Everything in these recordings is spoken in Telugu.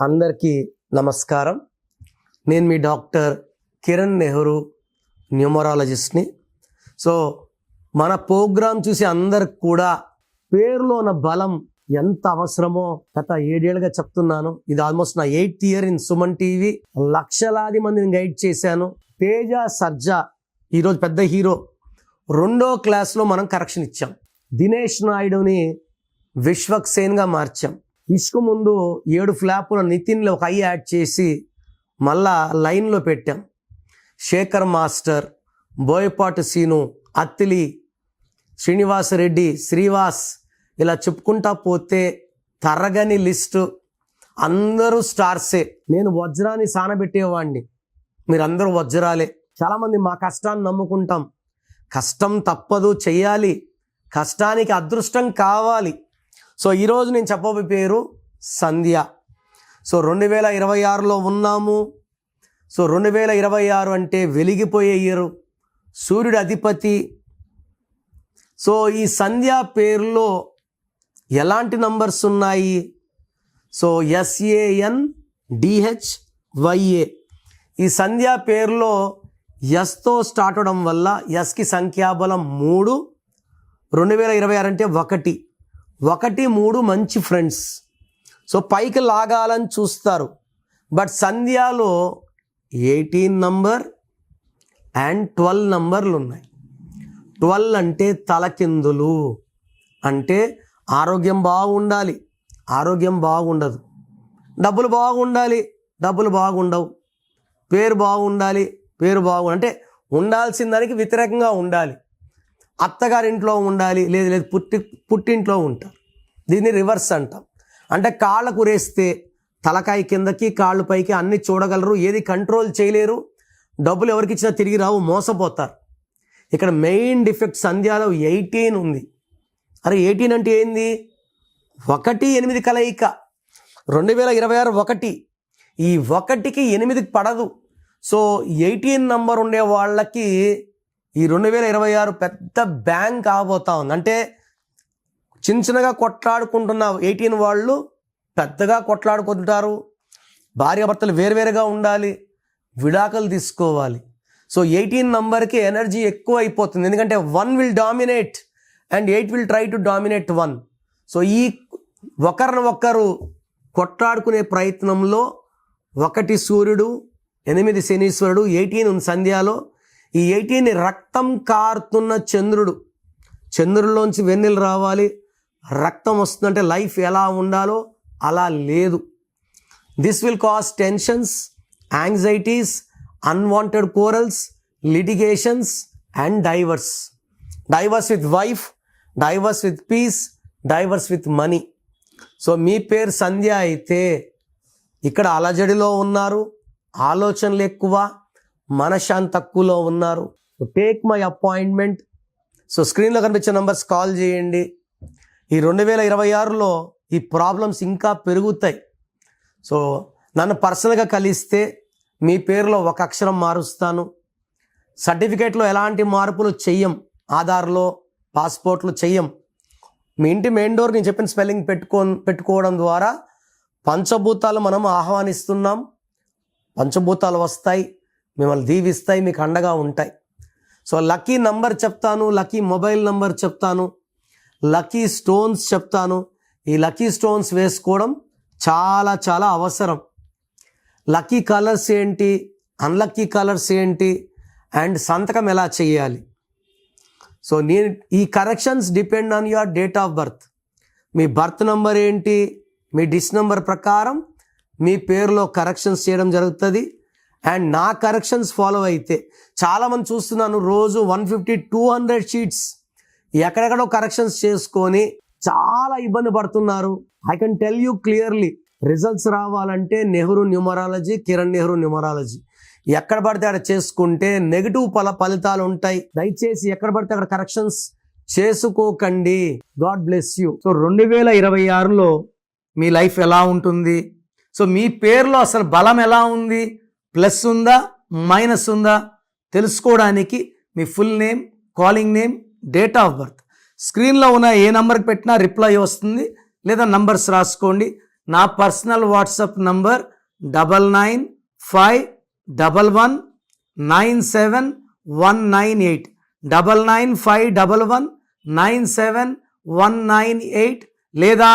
అందరికీ నమస్కారం. నేను మీ డాక్టర్ కిరణ్ నెహ్రూ, న్యూమరాలజిస్ట్ని. సో మన ప్రోగ్రాం చూసి అందరికి కూడా పేరులో ఉన్న బలం ఎంత అవసరమో గత 7 ఏళ్ళుగా చెప్తున్నాను. ఇది ఆల్మోస్ట్ నా 8th year in Suman TV. లక్షలాది మందిని గైడ్ చేశాను. తేజ సర్జా ఈరోజు పెద్ద హీరో. 2వ క్లాస్లో మనం కరెక్షన్ ఇచ్చాం. దినేష్ నాయుడుని విశ్వక్సేన్గా మార్చాం. ఇసుకు ముందు 7 ఫ్లాపుల నితిన్లో ఒక ఐ యాడ్ చేసి మళ్ళా లైన్లో పెట్టాం. శేఖర్ మాస్టర్, బోయపాటి సీను, అత్తిలి, శ్రీనివాసరెడ్డి, శ్రీవాస్, ఇలా చెప్పుకుంటా పోతే తరగని లిస్టు. అందరూ స్టార్సే. నేను వజ్రాన్ని సానబెట్టేవాడిని, మీరందరూ వజ్రాలే. చాలామంది మా కష్టాన్ని నమ్ముకుంటాం. కష్టం తప్పదు, చెయ్యాలి. కష్టానికి అదృష్టం కావాలి. సో ఈరోజు నేను చెప్పబోయే పేరు సంధ్య. సో 2026లో ఉన్నాము. సో 2026 అంటే వెలిగిపోయే ఇయర్, సూర్యుడు అధిపతి. సో ఈ సంధ్య పేరులో ఎలాంటి నంబర్స్ ఉన్నాయి? So SANDHYA. ఈ సంధ్య పేరులో ఎస్తో స్టార్ట్ అవడం వల్ల ఎస్కి సంఖ్యాబలం 3. 2026 అంటే 1, 3 మంచి ఫ్రెండ్స్. సో పైకి లాగాలని చూస్తారు. బట్ సంధ్యాలో 18 నంబర్ అండ్ 12 నంబర్లు ఉన్నాయి. 12 అంటే తలకిందులు, అంటే ఆరోగ్యం బాగుండాలి, ఆరోగ్యం బాగుండదు. డబ్బులు బాగుండాలి, డబ్బులు బాగుండవు. పేరు బాగుండాలి, పేరు అంటే ఉండాల్సిన దానికి వ్యతిరేకంగా ఉండాలి. అత్తగారింట్లో ఉండాలి, లేదు పుట్టింట్లో ఉంటారు. దీన్ని రివర్స్ అంటాం. అంటే కాళ్ళకు రేస్తే తలకాయ కిందకి, కాళ్ళు పైకి అన్ని చూడగలరు, ఏది కంట్రోల్ చేయలేరు. డబ్బులు ఎవరికి ఇచ్చినా తిరిగి రావు, మోసపోతారు. ఇక్కడ మెయిన్ డిఫెక్ట్ సంధ్యాలో 18 ఉంది. అరే 18 అంటే ఏంది? 1, 8 కలయిక. 2026 1. ఈ 1కి 8కి పడదు. సో 18 నంబర్ ఉండే వాళ్ళకి ఈ 2026 పెద్ద బ్యాంక్ కాబోతా ఉంది. అంటే చిన్నగా కొట్లాడుకుంటున్న 18 వాళ్ళు పెద్దగా కొట్లాడుకుంటారు. భార్యాభర్తలు వేరువేరుగా ఉండాలి, విడాకులు తీసుకోవాలి. సో 18 నంబర్కి ఎనర్జీ ఎక్కువ అయిపోతుంది. ఎందుకంటే 1 will dominate and 8 will try to dominate 1. So ఈ ఒకరినొకరు కొట్లాడుకునే ప్రయత్నంలో 1 సూర్యుడు, 8 శనీశ్వరుడు, 18 ఉంది సంధ్యాలో. ఈ 18 రక్తం కారుతున్న చంద్రుడు. చంద్రుల్లోంచి వెన్నెలు రావాలి, రక్తం వస్తుందంటే లైఫ్ ఎలా ఉండాలో అలా లేదు. This will cause tensions, anxieties, unwanted quarrels, litigations and divorce. Divorce with wife, divorce with peace, divorce with money. So మీ పేరు సంధ్య అయితే ఇక్కడ అలజడిలో ఉన్నారు, ఆలోచనలు ఎక్కువ, మనశ్శాంతి తక్కువలో ఉన్నారు. Take my appointment. సో స్క్రీన్లో కనిపించే నంబర్స్ కాల్ చేయండి. ఈ 2026లో ఈ ప్రాబ్లమ్స్ ఇంకా పెరుగుతాయి. సో నన్ను పర్సనల్గా కలిస్తే మీ పేరులో ఒక అక్షరం మారుస్తాను. సర్టిఫికేట్లో ఎలాంటి మార్పులు చెయ్యం, ఆధార్లో, పాస్పోర్ట్లో చెయ్యం. మీ ఇంటి మెయిన్ డోర్ నేను చెప్పిన స్పెల్లింగ్ పెట్టుకోవడం ద్వారా పంచభూతాలు మనం ఆహ్వానిస్తున్నాం. పంచభూతాలు వస్తాయి, మిమ్మల్ని దీవిస్తాయి, మీకు అండగా ఉంటాయి. సో లక్కీ నంబర్ చెప్తాను, లక్కీ మొబైల్ నంబర్ చెప్తాను, లక్కీ స్టోన్స్ చెప్తాను. ఈ లక్కీ స్టోన్స్ వేసుకోవడం చాలా చాలా అవసరం. లక్కీ కలర్స్ ఏంటి, అన్లక్కీ కలర్స్ ఏంటి, అండ్ సంతకం ఎలా చేయాలి. సో ఈ corrections depend on your date of birth. Me birth number ఏంటి, మీ డిస్ నంబర్ ప్రకారం మీ పేరులో కరెక్షన్స్ చేయడం జరుగుతుంది. అండ్ నా కరెక్షన్స్ ఫాలో అయితే చాలామంది చూస్తున్నాను, రోజు 150-200 షీట్స్ ఎక్కడెక్కడో కరెక్షన్స్ చేసుకొని చాలా ఇబ్బంది పడుతున్నారు. I can tell you clearly, results రావాలంటే నెహ్రూ న్యూమరాలజీ, కిరణ్ నెహ్రూ న్యూమరాలజీ. ఎక్కడ పడితే అక్కడ చేసుకుంటే నెగిటివ్ ఫలితాలు ఉంటాయి. దయచేసి ఎక్కడ పడితే అక్కడ కరెక్షన్స్ చేసుకోకండి. God bless you. సో 2026లో మీ లైఫ్ ఎలా ఉంటుంది? సో మీ పేరులో అసలు బలం ఎలా ఉంది, ప్లస్ ఉందా, మైనస్ ఉందా తెలుసుకోవడానికి మీ full name, calling name, date of birth స్క్రీన్లో ఉన్న ఏ నంబర్కి పెట్టినా రిప్లై వస్తుంది, లేదా నంబర్స్ రాసుకోండి. నా పర్సనల్ వాట్సాప్ నంబర్ 9951197198 9951197198 లేదా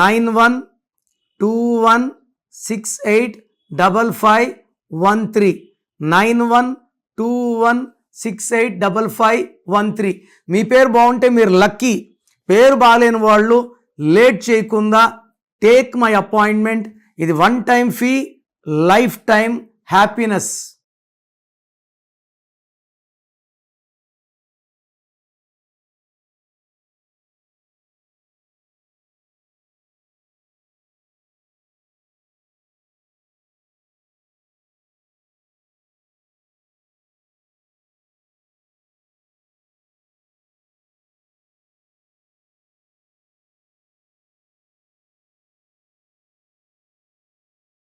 9121685513 9121685513. మీ పేరు బాగుంటే మీరు లక్కీ. పేరు బాగాలేని వాళ్ళు లేట్ చేయకుండా టేక్ మై అపాయింట్మెంట్. ఇది 1 time fee, life time happiness.